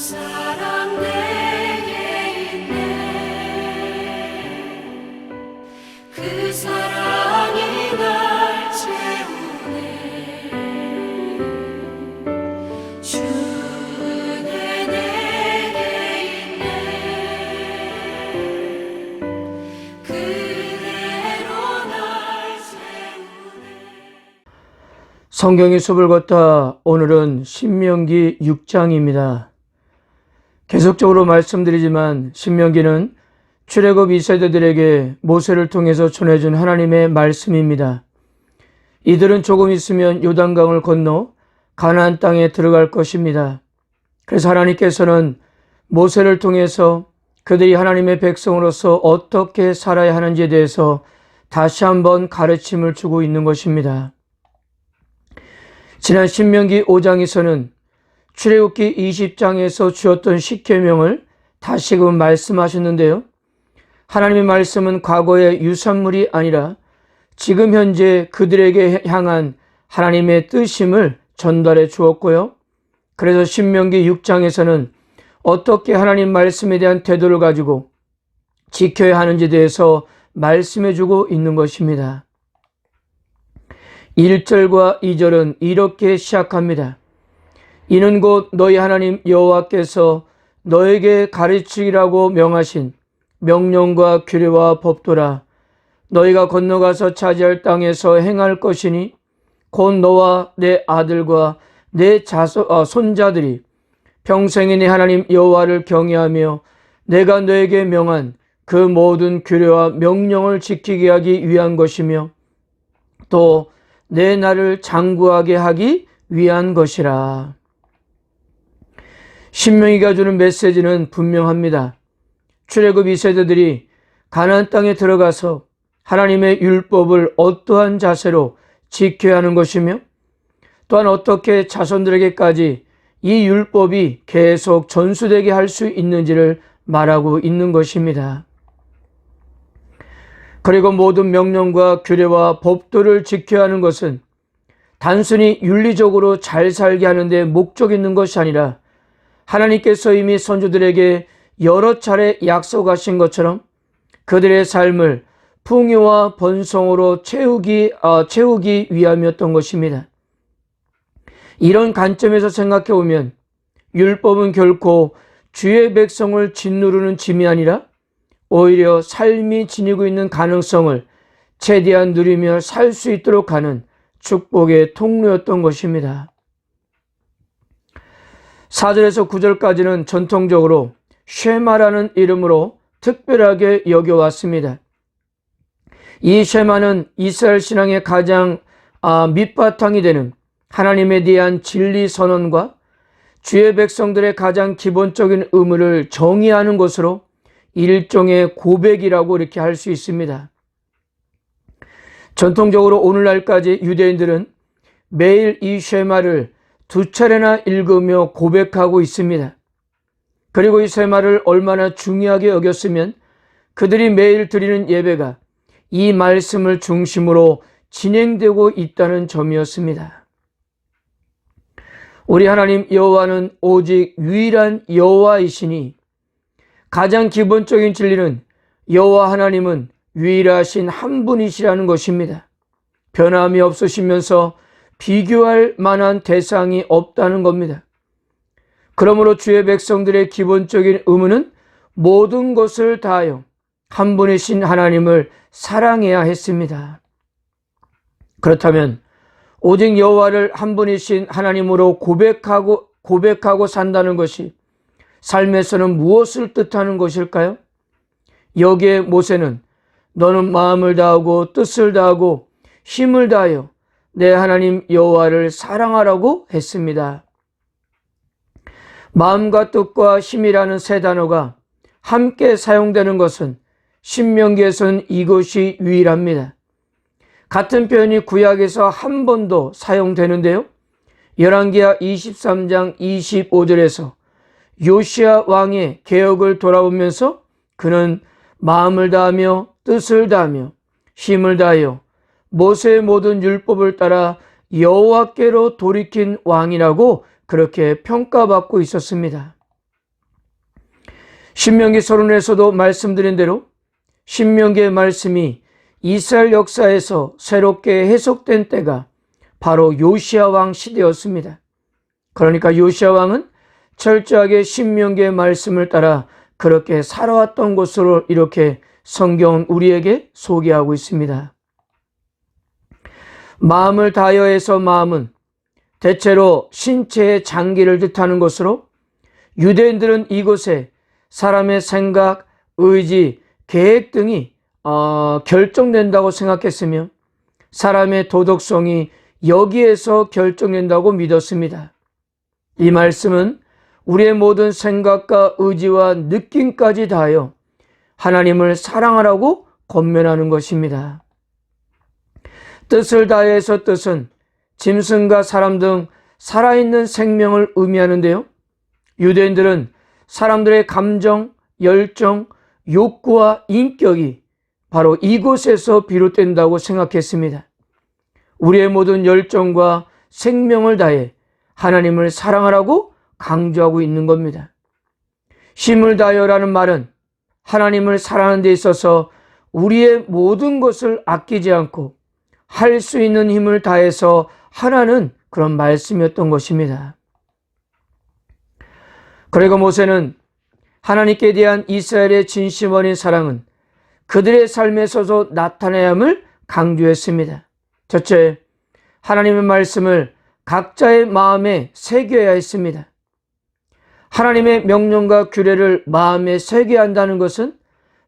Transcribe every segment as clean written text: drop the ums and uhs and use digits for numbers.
사랑 내게 있네. 그 사랑이 날 채우네. 주는 내게 있네. 그대로 날 채우네. 성경의 숲을 걷다. 오늘은 신명기 6장입니다. 계속적으로 말씀드리지만 신명기는 출애굽 2세대들에게 모세를 통해서 전해준 하나님의 말씀입니다. 이들은 조금 있으면 요단강을 건너 가나안 땅에 들어갈 것입니다. 그래서 하나님께서는 모세를 통해서 그들이 하나님의 백성으로서 어떻게 살아야 하는지에 대해서 다시 한번 가르침을 주고 있는 것입니다. 지난 신명기 5장에서는 출애굽기 20장에서 주었던 십계명을 다시금 말씀하셨는데요. 하나님의 말씀은 과거의 유산물이 아니라 지금 현재 그들에게 향한 하나님의 뜻임을 전달해 주었고요. 그래서 신명기 6장에서는 어떻게 하나님 말씀에 대한 태도를 가지고 지켜야 하는지에 대해서 말씀해 주고 있는 것입니다. 1절과 2절은 이렇게 시작합니다. 이는 곧 너희 하나님 여호와께서 너에게 가르치라고 명하신 명령과 규례와 법도라. 너희가 건너가서 차지할 땅에서 행할 것이니 곧 너와 내 아들과 내 손자들이 평생에 네 하나님 여호와를 경외하며 내가 너에게 명한 그 모든 규례와 명령을 지키게 하기 위한 것이며 또 내 나를 장구하게 하기 위한 것이라. 신명기가 주는 메시지는 분명합니다. 출애굽 2세대들이 가나안 땅에 들어가서 하나님의 율법을 어떠한 자세로 지켜야 하는 것이며 또한 어떻게 자손들에게까지 이 율법이 계속 전수되게 할 수 있는지를 말하고 있는 것입니다. 그리고 모든 명령과 규례와 법도를 지켜야 하는 것은 단순히 윤리적으로 잘 살게 하는 데 목적이 있는 것이 아니라 하나님께서 이미 선조들에게 여러 차례 약속하신 것처럼 그들의 삶을 풍요와 번성으로 채우기 위함이었던 것입니다. 이런 관점에서 생각해 보면 율법은 결코 주의 백성을 짓누르는 짐이 아니라 오히려 삶이 지니고 있는 가능성을 최대한 누리며 살 수 있도록 하는 축복의 통로였던 것입니다. 4절에서 9절까지는 전통적으로 쉐마라는 이름으로 특별하게 여겨왔습니다. 이 쉐마는 이스라엘 신앙의 가장 밑바탕이 되는 하나님에 대한 진리 선언과 주의 백성들의 가장 기본적인 의무를 정의하는 것으로 일종의 고백이라고 이렇게 할 수 있습니다. 전통적으로 오늘날까지 유대인들은 매일 이 쉐마를 2차례나 읽으며 고백하고 있습니다. 그리고 이 쉐마를 얼마나 중요하게 여겼으면 그들이 매일 드리는 예배가 이 말씀을 중심으로 진행되고 있다는 점이었습니다. 우리 하나님 여호와는 오직 유일한 여호와이시니 가장 기본적인 진리는 여호와 하나님은 유일하신 한 분이시라는 것입니다. 변함이 없으시면서 비교할 만한 대상이 없다는 겁니다. 그러므로 주의 백성들의 기본적인 의무는 모든 것을 다하여 한 분이신 하나님을 사랑해야 했습니다. 그렇다면 오직 여호와를 한 분이신 하나님으로 고백하고 산다는 것이 삶에서는 무엇을 뜻하는 것일까요? 여기에 모세는 너는 마음을 다하고 뜻을 다하고 힘을 다하여 내 하나님 여호와를 사랑하라고 했습니다. 마음과 뜻과 힘이라는 세 단어가 함께 사용되는 것은 신명기에서는 이것이 유일합니다. 같은 표현이 구약에서 한 번도 사용되는데요. 열왕기하 23장 25절에서 요시야 왕의 개혁을 돌아보면서 그는 마음을 다하며 뜻을 다하며 힘을 다하여 모세의 모든 율법을 따라 여호와께로 돌이킨 왕이라고 그렇게 평가받고 있었습니다. 신명기 서론에서도 말씀드린 대로 신명기의 말씀이 이스라엘 역사에서 새롭게 해석된 때가 바로 요시야 왕 시대였습니다. 그러니까 요시야 왕은 철저하게 신명기의 말씀을 따라 그렇게 살아왔던 것으로 이렇게 성경은 우리에게 소개하고 있습니다. 마음을 다하여에서 마음은 대체로 신체의 장기를 뜻하는 것으로 유대인들은 이곳에 사람의 생각, 의지, 계획 등이 결정된다고 생각했으며 사람의 도덕성이 여기에서 결정된다고 믿었습니다. 이 말씀은 우리의 모든 생각과 의지와 느낌까지 다하여 하나님을 사랑하라고 권면하는 것입니다. 뜻을 다해서 뜻은 짐승과 사람 등 살아있는 생명을 의미하는데요. 유대인들은 사람들의 감정, 열정, 욕구와 인격이 바로 이곳에서 비롯된다고 생각했습니다. 우리의 모든 열정과 생명을 다해 하나님을 사랑하라고 강조하고 있는 겁니다. 힘을 다하여라는 말은 하나님을 사랑하는 데 있어서 우리의 모든 것을 아끼지 않고 할 수 있는 힘을 다해서 하라는 그런 말씀이었던 것입니다. 그리고 모세는 하나님께 대한 이스라엘의 진심 어린 사랑은 그들의 삶에서도 나타나야 함을 강조했습니다. 첫째, 하나님의 말씀을 각자의 마음에 새겨야 했습니다. 하나님의 명령과 규례를 마음에 새겨야 한다는 것은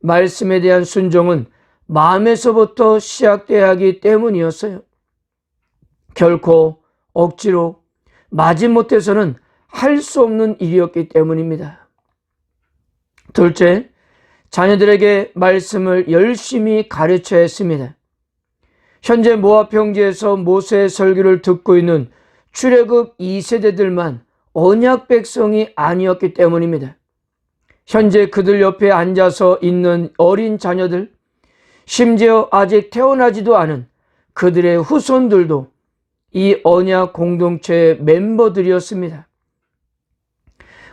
말씀에 대한 순종은 마음에서부터 시작돼야 하기 때문이었어요. 결코 억지로 마지못해서는 할 수 없는 일이었기 때문입니다. 둘째, 자녀들에게 말씀을 열심히 가르쳐야 했습니다. 현재 모압 평지에서 모세의 설교를 듣고 있는 출애굽 2세대들만 언약 백성이 아니었기 때문입니다. 현재 그들 옆에 앉아서 있는 어린 자녀들, 심지어 아직 태어나지도 않은 그들의 후손들도 이 언약 공동체의 멤버들이었습니다.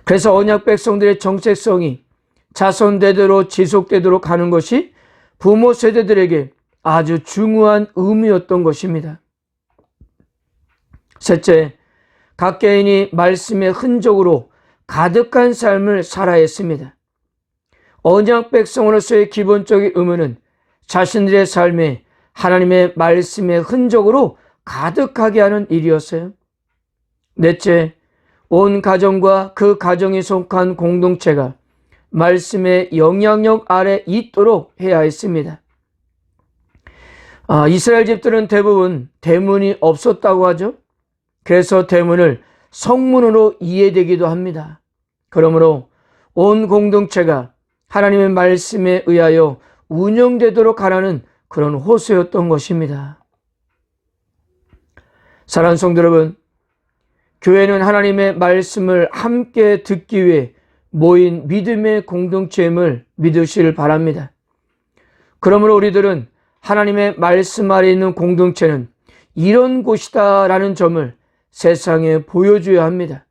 그래서 언약 백성들의 정체성이 자손대대로 지속되도록 하는 것이 부모 세대들에게 아주 중요한 의미였던 것입니다. 셋째, 각 개인이 말씀의 흔적으로 가득한 삶을 살아야 했습니다. 언약 백성으로서의 기본적인 의무는 자신들의 삶에 하나님의 말씀의 흔적으로 가득하게 하는 일이었어요. 넷째, 온 가정과 그 가정에 속한 공동체가 말씀의 영향력 아래 있도록 해야 했습니다. 이스라엘 집들은 대부분 대문이 없었다고 하죠. 그래서 대문을 성문으로 이해되기도 합니다. 그러므로 온 공동체가 하나님의 말씀에 의하여 운영되도록 하라는 그런 호소였던 것입니다. 사랑하는 성도 여러분, 교회는 하나님의 말씀을 함께 듣기 위해 모인 믿음의 공동체임을 믿으시길 바랍니다. 그러므로 우리들은 하나님의 말씀 아래 있는 공동체는 이런 곳이다라는 점을 세상에 보여줘야 합니다.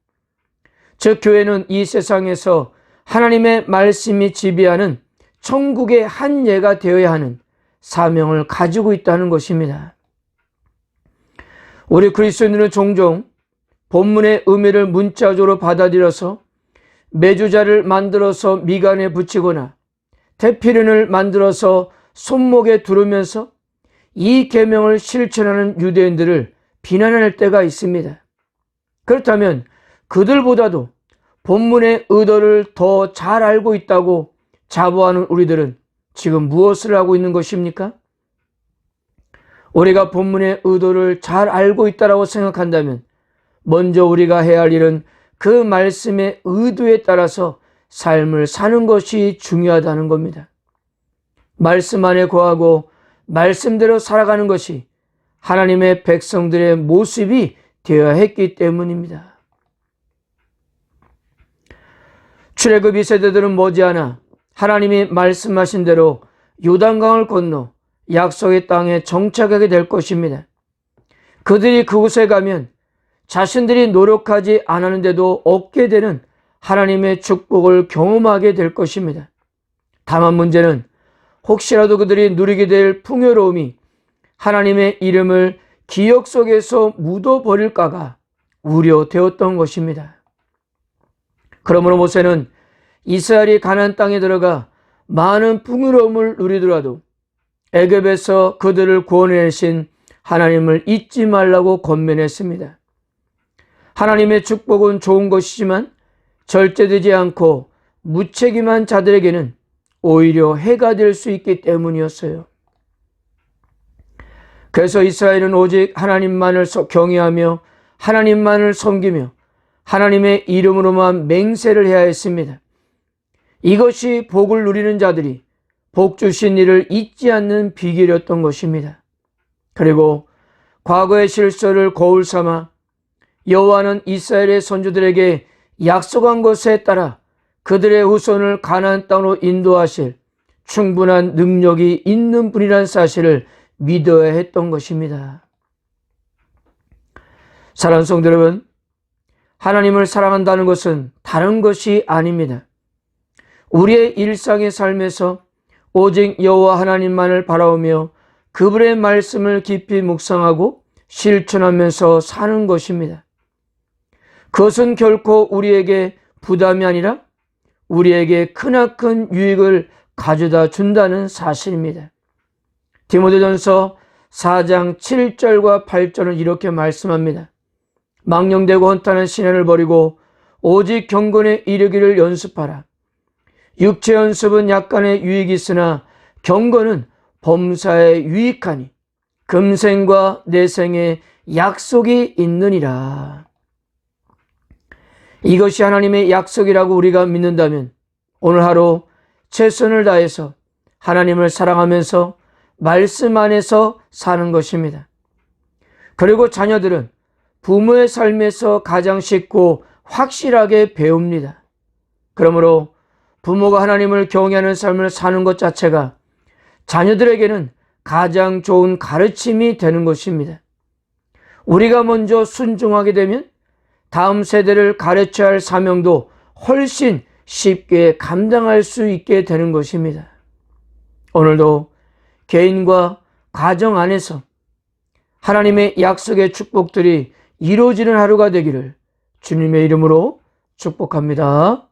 즉 교회는 이 세상에서 하나님의 말씀이 지배하는 천국의 한 예가 되어야 하는 사명을 가지고 있다는 것입니다. 우리 그리스도인들은 종종 본문의 의미를 문자적으로 받아들여서 메주자를 만들어서 미간에 붙이거나 대피른을 만들어서 손목에 두르면서 이 계명을 실천하는 유대인들을 비난할 때가 있습니다. 그렇다면 그들보다도 본문의 의도를 더 잘 알고 있다고 자부하는 우리들은 지금 무엇을 하고 있는 것입니까? 우리가 본문의 의도를 잘 알고 있다고 생각한다면 먼저 우리가 해야 할 일은 그 말씀의 의도에 따라서 삶을 사는 것이 중요하다는 겁니다. 말씀 안에 거하고 말씀대로 살아가는 것이 하나님의 백성들의 모습이 되어야 했기 때문입니다. 출애굽 2세대들은 머지않아 하나님이 말씀하신 대로 요단강을 건너 약속의 땅에 정착하게 될 것입니다. 그들이 그곳에 가면 자신들이 노력하지 않았는데도 얻게 되는 하나님의 축복을 경험하게 될 것입니다. 다만 문제는 혹시라도 그들이 누리게 될 풍요로움이 하나님의 이름을 기억 속에서 묻어버릴까가 우려되었던 것입니다. 그러므로 모세는 이스라엘이 가나안 땅에 들어가 많은 풍요로움을 누리더라도 애굽에서 그들을 구원해내신 하나님을 잊지 말라고 권면했습니다. 하나님의 축복은 좋은 것이지만 절제되지 않고 무책임한 자들에게는 오히려 해가 될 수 있기 때문이었어요. 그래서 이스라엘은 오직 하나님만을 경외하며 하나님만을 섬기며 하나님의 이름으로만 맹세를 해야 했습니다. 이것이 복을 누리는 자들이 복 주신 이를 잊지 않는 비결이었던 것입니다. 그리고 과거의 실수를 거울 삼아 여호와는 이스라엘의 선조들에게 약속한 것에 따라 그들의 후손을 가나안 땅으로 인도하실 충분한 능력이 있는 분이라는 사실을 믿어야 했던 것입니다. 사랑하는 성도 여러분, 하나님을 사랑한다는 것은 다른 것이 아닙니다. 우리의 일상의 삶에서 오직 여호와 하나님만을 바라보며 그분의 말씀을 깊이 묵상하고 실천하면서 사는 것입니다. 그것은 결코 우리에게 부담이 아니라 우리에게 크나큰 유익을 가져다 준다는 사실입니다. 디모데전서 4장 7절과 8절은 이렇게 말씀합니다. 망령되고 헌탄한 신앙을 버리고 오직 경건에 이르기를 연습하라. 육체 연습은 약간의 유익이 있으나 경건은 범사에 유익하니 금생과 내생에 약속이 있느니라. 이것이 하나님의 약속이라고 우리가 믿는다면 오늘 하루 최선을 다해서 하나님을 사랑하면서 말씀 안에서 사는 것입니다. 그리고 자녀들은 부모의 삶에서 가장 쉽고 확실하게 배웁니다. 그러므로 부모가 하나님을 경외하는 삶을 사는 것 자체가 자녀들에게는 가장 좋은 가르침이 되는 것입니다. 우리가 먼저 순종하게 되면 다음 세대를 가르쳐야 할 사명도 훨씬 쉽게 감당할 수 있게 되는 것입니다. 오늘도 개인과 가정 안에서 하나님의 약속의 축복들이 이루어지는 하루가 되기를 주님의 이름으로 축복합니다.